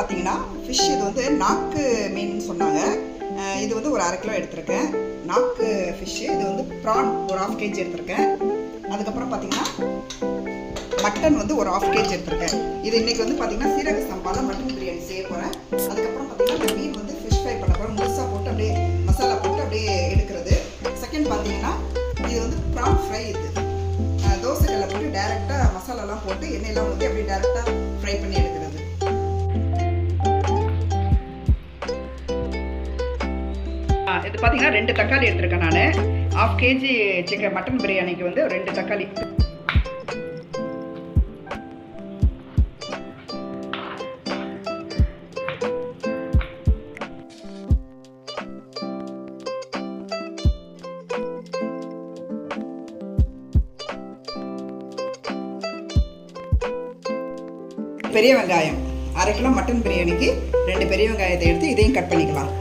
பார்த்தீங்கன்னா ஃபிஷ் இது வந்து நாக்கு மீன் சொன்னாங்க. இது வந்து ஒரு 1/2 கிலோ எடுத்திருக்கேன். நாக்கு ஃபிஷ்ஷு. இது வந்து ப்ரான் ஒரு 1/2 கேஜி எடுத்திருக்கேன். அதுக்கப்புறம் பார்த்தீங்கன்னா மட்டன் வந்து ஒரு 1/2 கேஜி எடுத்திருக்கேன். இது இன்றைக்கி வந்து பார்த்தீங்கன்னா சீரக சம்பாவில் மட்டன் பிரியாணி செய்ய போகிறேன். அதுக்கப்புறம் பார்த்தீங்கன்னா இந்த மீன் வந்து ஃபிஷ் ஃப்ரை பண்ண போகிறேன். முழுசாக போட்டு அப்படியே மசாலா போட்டு அப்படியே எடுக்கிறது. செகண்ட் பார்த்தீங்கன்னா இது வந்து ப்ரான் ஃப்ரை. இது தோசைக்கல்ல போட்டு டேரெக்டாக மசாலாலாம் போட்டு எண்ணெயெல்லாம் ஊற்றி அப்படியே டேரெக்டாக ஃப்ரை பண்ணி எடுக்கிறது. இது பார்த்தீங்கன்னா 2 தக்காளி எடுத்திருக்கேன் நான். 1/2 கேஜி சிக்கன் மட்டன் பிரியாணிக்கு வந்து 2 தக்காளி. பெரிய வெங்காயம் 1/2 கிலோ மட்டன் பிரியாணிக்கு 2 பெரிய வெங்காயத்தை எடுத்து இதையும் கட் பண்ணிக்கலாம்.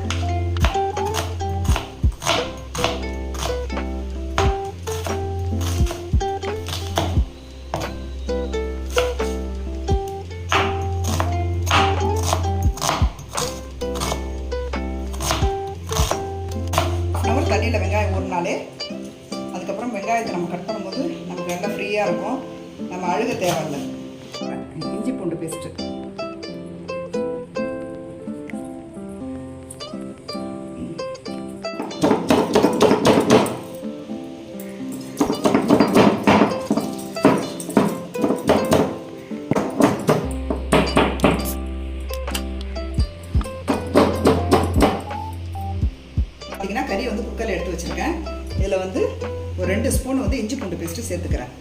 தண்ணியில் வெங்காயம் ஊறினாலே அதுக்கப்புறம் வெங்காயத்தை நம்ம கட் பண்ணும்போது நமக்கு நல்லா ஃப்ரீயாக இருக்கும். நம்ம அழுக தேவையில்லை. இஞ்சி பூண்டு பேஸ்ட்டு, பார்த்தீங்கன்னா கறி வந்து குக்கரில் எடுத்து வச்சுருக்கேன். இதில் வந்து ஒரு 2 ஸ்பூன் வந்து இஞ்சி பூண்டு பேஸ்ட்டு சேர்த்துக்கிறேன்.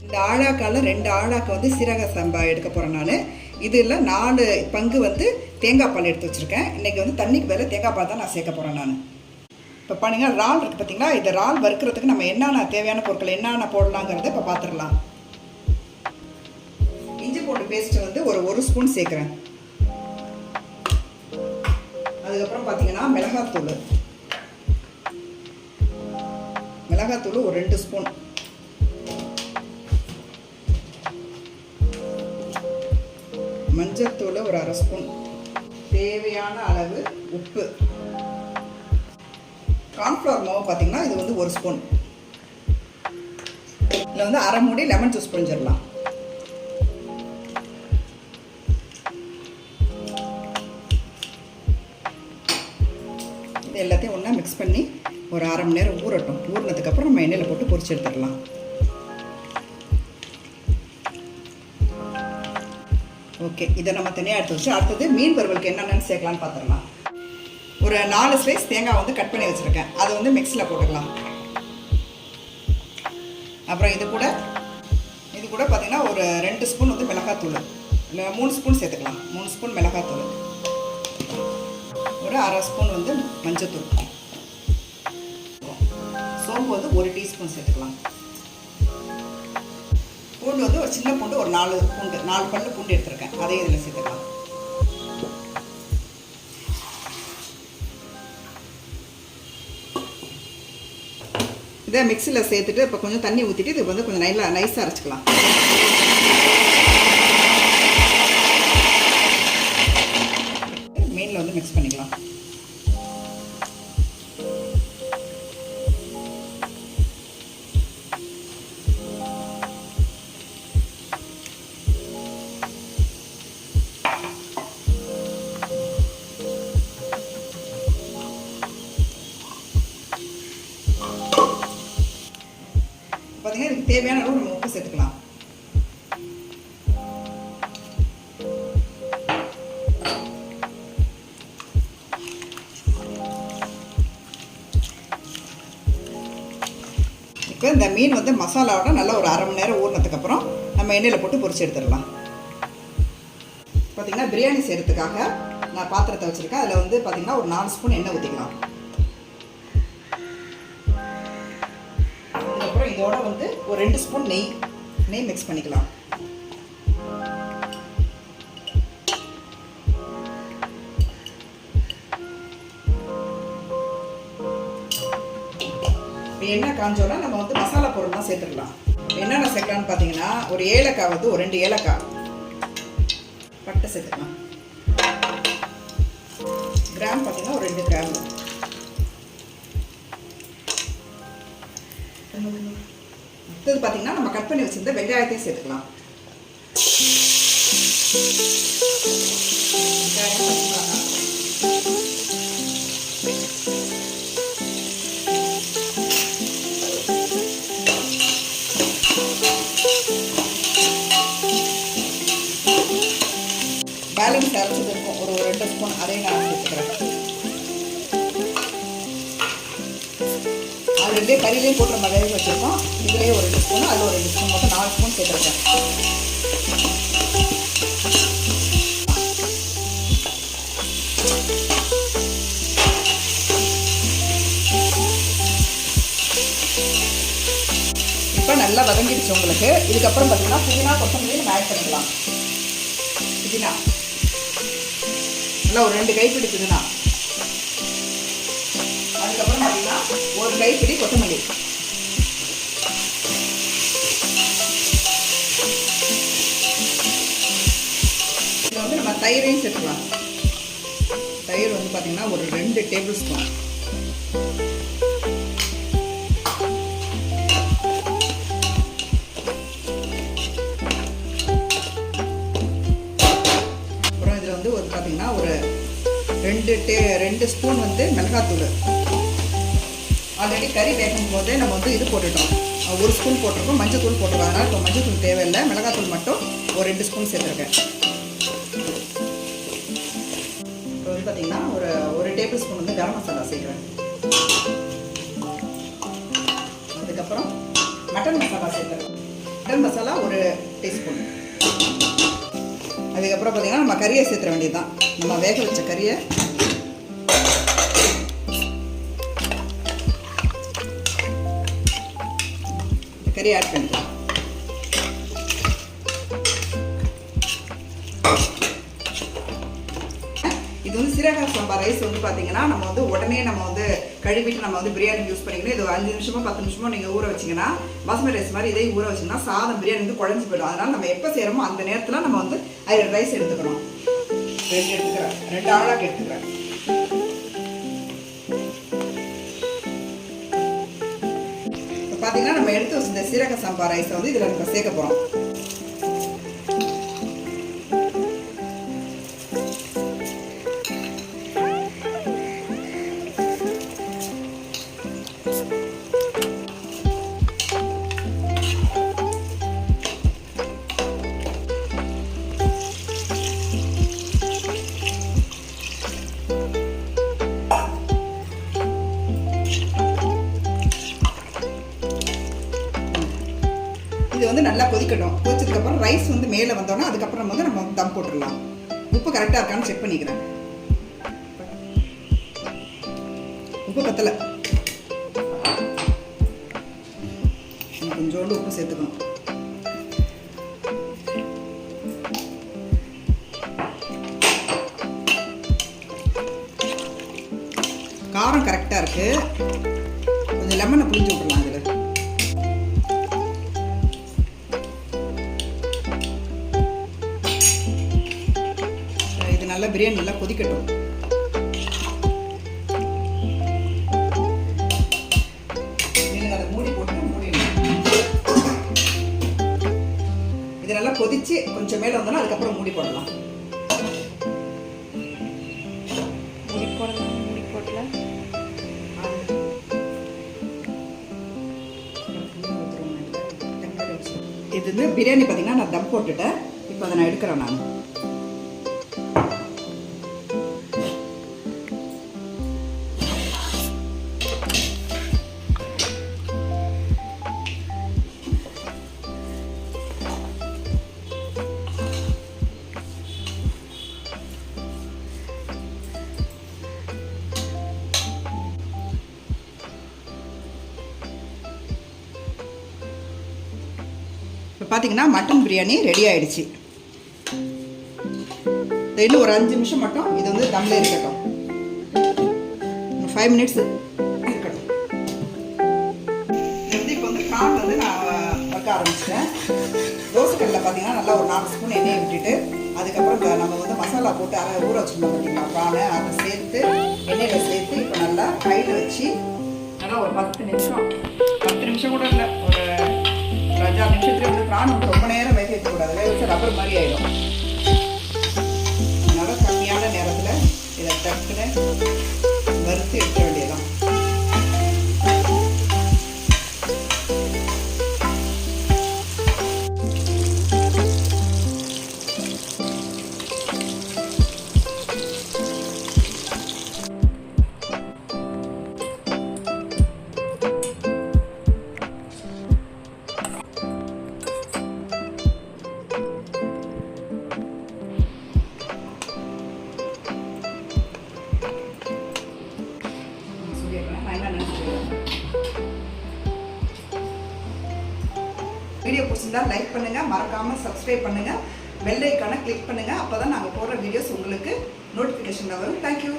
இந்த ஆழாக்கால் 2 ஆழாக்கு வந்து சீரக சம்பா எடுக்க போகிறேன் நான். இதில் 4 பங்கு வந்து தேங்காய் பால் எடுத்து வச்சுருக்கேன். இன்றைக்கி வந்து தண்ணிக்கு பதில் தேங்காய் பால் தான் நான் சேர்க்க போகிறேன் நான். இப்போ பாருங்கள் இறால் இருக்குது பார்த்தீங்களா. இந்த இறால் வறுக்கிறதுக்கு நம்ம என்னென்ன தேவையான பொருட்கள் என்னென்ன போடலாங்கிறத இப்போ பார்த்துடலாம். இஞ்சி பூண்டு பேஸ்ட்டு வந்து ஒரு 1 ஸ்பூன் சேர்க்குறேன். அதுக்கப்புறம் பார்த்தீங்கன்னா மிளகாத்தூள் ஒரு 2 ஸ்பூன். மஞ்சத்தூள் ஒரு 1/2 ஸ்பூன். தேவையான அளவு உப்பு. கார்ன்ஃப்ளவர் மாவு பார்த்தீங்கன்னா இது வந்து 1 ஸ்பூன். இதில் வந்து 1/2 மூடி லெமன் ஜூஸ் புழிஞ்சிடலாம். இது எல்லாத்தையும் ஒன்றா மிக்ஸ் பண்ணி ஒரு 1/2 மணி நேரம் ஊறட்டும். ஊறினதுக்கப்புறம் நம்ம எண்ணெயில் போட்டு பொரிச்சு எடுத்துடலாம். ஓகே, இதை நம்ம தனியாக எடுத்து வச்சு அடுத்தது மீன் வறுவலுக்கு என்னென்னு சேர்க்கலான்னு பார்த்துடலாம். ஒரு 4 ஸ்லைஸ் தேங்காய் வந்து கட் பண்ணி வச்சுருக்கேன். அதை வந்து மிக்ஸியில் போட்டுக்கலாம். அப்புறம் இது கூட பார்த்திங்கன்னா ஒரு 2 ஸ்பூன் வந்து மிளகாத்தூள், இல்லை 3 ஸ்பூன் சேர்த்துக்கலாம். 3 ஸ்பூன் மிளகாத்தூள், ஒரு 1/2 ஸ்பூன் வந்து மஞ்சத்தூள், சோம்பு வந்து 1 டீஸ்பூன் சேர்த்துக்கலாம். பூண்டு வந்து ஒரு சின்ன பூண்டு ஒரு 4 பல்லு பூண்டு எடுத்துருக்கேன். அதையும் இதில் சேர்த்துக்கலாம். இதை மிக்சியில் சேர்த்துட்டு இப்போ கொஞ்சம் தண்ணி ஊற்றிட்டு இது வந்து கொஞ்சம் நைஸாக அரைச்சிக்கலாம். மீனில் வந்து மிக்ஸ் பண்ணிக்கலாம். பார்த்தீங்கன்னா இதுக்கு தேவையான அளவு நம்ம உப்பு சேர்த்துக்கலாம். இப்போ இந்த மீன் வந்து மசாலாவோட நல்லா ஒரு 1/2 மணி நேரம் ஊறினதுக்கப்புறம் நம்ம எண்ணெயில் போட்டு பொரிச்சு எடுத்துடலாம். பார்த்தீங்கன்னா பிரியாணி செய்கிறதுக்காக நான் பாத்திரத்தை வச்சுருக்கேன். அதில் வந்து பார்த்தீங்கன்னா ஒரு 4 ஸ்பூன் எண்ணெய் ஊற்றிக்கலாம். இதோட வந்து ஒரு 2 ஸ்பூன் நெய் மிக்ஸ் பண்ணிக்கலாம். எண்ணெய் காஞ்சோன்னா நம்ம வந்து மசாலா பொருள்லாம் சேர்த்துக்கலாம். என்னென்ன சேர்க்கலான்னு பார்த்தீங்கன்னா ஒரு ஏலக்காய் வந்து ஒரு 2 ஏலக்காய், பட்டை சேர்த்துக்கலாம். கிராம் பார்த்தீங்கன்னா ஒரு 2 கிராம். அடுத்தது பார்த்தீங்கன்னா நம்ம கட் பண்ணி வச்சிருந்த வெங்காயத்தையும் சேர்த்துக்கலாம். பேலன்ஸ் அரைச்சது இருக்கும் ஒரு 2 ஸ்பூன், அதையும் நான் சேர்த்துக்கிறேன். ஆல்ரெடி கறியிலையும் போட்டு நம்ம வேக வச்சுருக்கோம். இதுலேயே ஒரு 2 ஸ்பூன், அதில் ஒரு 2 ஸ்பூன், மொத்தம் 4 ஸ்பூன் சேர்த்துருக்கேன். இப்போ நல்லா வதங்கிடுச்சு உங்களுக்கு. இதுக்கப்புறம் பார்த்தீங்கன்னா புதினா கொத்தமல்லி நம்ம ஆட் பண்ணிக்கலாம். புதினா நல்லா ஒரு 2 கைப்பிடி புதினா. அதுக்கப்புறம் பார்த்தீங்கன்னா ஒரு கைப்பிடி கொத்தமல்லி. இதில் வந்து நம்ம தயிரையும் சேர்த்துக்கலாம். தயிர் வந்து பார்த்தீங்கன்னா ஒரு 2 டேபிள் ஸ்பூன். அப்புறம் இதில் வந்து ஒரு பார்த்தீங்கன்னா ஒரு 2 ஸ்பூன் வந்து மிளகாத்தூள். ஆல்ரெடி கறி வேகும் போதே நம்ம வந்து இது போட்டுட்டோம், 1 ஸ்பூன் போட்டிருக்கோம், மஞ்சள் தூள் போட்டிருக்கோம். அதனால் இப்போ மஞ்சள் தூள் தேவையில்லை, மிளகாத்தூள் மட்டும் ஒரு 2 ஸ்பூன் சேர்த்துருக்கேன். இப்போ வந்து பார்த்தீங்கன்னா ஒரு டேபிள் ஸ்பூன் வந்து கரம் மசாலா சேர்க்குறேன். அதுக்கப்புறம் மட்டன் மசாலா சேர்க்குறேன். மட்டன் மசாலா ஒரு டீஸ்பூன். அதுக்கப்புறம் பார்த்தீங்கன்னா நம்ம கறியை சேர்த்துற வேண்டியது தான். நம்ம வேக வச்ச கறியை ஆட் பண்ணிக்கலாம். இது வந்து சீரக சம்பா ரைஸ் வந்து பார்த்தீங்கன்னா நம்ம வந்து உடனே நம்ம வந்து கழுவிட்டு நம்ம வந்து பிரியாணி யூஸ் பண்ணிக்கணும். இது 5 நிமிஷமோ 10 நிமிஷமோ நீங்கள் ஊற வச்சிங்கன்னா பாஸ்மதி ரைஸ் மாதிரி இதையும் ஊற வச்சிங்கன்னா சாதம் பிரியாணி வந்து குழஞ்சி போயிடும். அதனால் நம்ம எப்போ செய்கிறோமோ அந்த நேரத்தில் நம்ம வந்து அதில் ரைஸ் எடுத்துக்கணும். 2 எடுத்துக்கிறேன், 2 ஆழாக்கு எடுத்துக்கிறேன். பார்த்தீங்கன்னா நம்ம எடுத்து வச்சிருந்த சீரக சம்பா ரைஸை வந்து இதில் நம்ம சேர்க்க போகிறோம். இது வந்து நல்லா கொதிக்கட்டும். கொதிச்சதுக்கப்புறம் ரைஸ் வந்து மேலே வந்தோன்னா அதுக்கப்புறம் வந்து நம்ம தம் போட்டுடலாம். உப்பு கரெக்டாக இருக்கான்னு செக் பண்ணிக்கிறேன். உப்பு பத்தலை, கொஞ்சோண்டு உப்பு சேர்த்துக்கணும். காரம் கரெக்டாக இருக்கு. கொஞ்சம் லெமனை புளிஞ்சு விட்டுடலாம். இதில் நல்லா பிரியாணி நல்லா கொதிக்கட்டும். அதை மூடி போட்டு இது நல்லா கொதிச்சு கொஞ்சம் மேலே வந்தோம்னா அதுக்கப்புறம் மூடி போடலாம். மூடி போடலாம். இது வந்து பிரியாணி பார்த்தீங்கன்னா நான் தம் போட்டுட்டேன். இப்போ அதை நான் எடுக்கிறேன். நான் இப்போ பார்த்தீங்கன்னா மட்டன் பிரியாணி ரெடி ஆயிடுச்சு. இன்னும் ஒரு 5 நிமிஷம் மட்டும் இது வந்து தம்ல இருக்கட்டும். 5 மினிட்ஸ் இருக்கட்டும். இது வந்து இப்போ வந்து ப்ரான் வந்து நான் வறுக்க ஆரம்பிச்சிட்டேன். தோசைக்கல்லில் பார்த்தீங்கன்னா நல்லா ஒரு 4 ஸ்பூன் எண்ணெயை விட்டுட்டு அதுக்கப்புறம் நம்ம வந்து மசாலா போட்டு ஊற வச்சுருந்தோம் பார்த்தீங்களா ப்ரானை, அதை சேர்த்து எண்ணெயில் சேர்த்து இப்போ நல்லா ஹையில் வச்சு நல்லா ஒரு 10 நிமிஷம் கூட இல்லை, ஒரு 5-6 நிமிஷத்துலேயே வந்து ப்ரான் வந்து ரொம்ப நேரம் வேக வைக்கக்கூடாது, வேக வச்சு ரப்பர் மாதிரி ஆகிடும். அதனால் கம்மியான நேரத்தில் இதை டக்குன்னு வறுத்து எடுக்க வேண்டியதான். வீடியோ பிடிச்சிருந்தா லைக் பண்ணுங்க, மறக்காம சப்ஸ்கிரைப் பண்ணுங்க, பெல் ஐகானை கிளிக் பண்ணுங்க. அப்பதான் நாங்கள் போடுற வீடியோஸ் உங்களுக்கு நோட்டிஃபிகேஷன்ல வரும். தேங்க்யூ.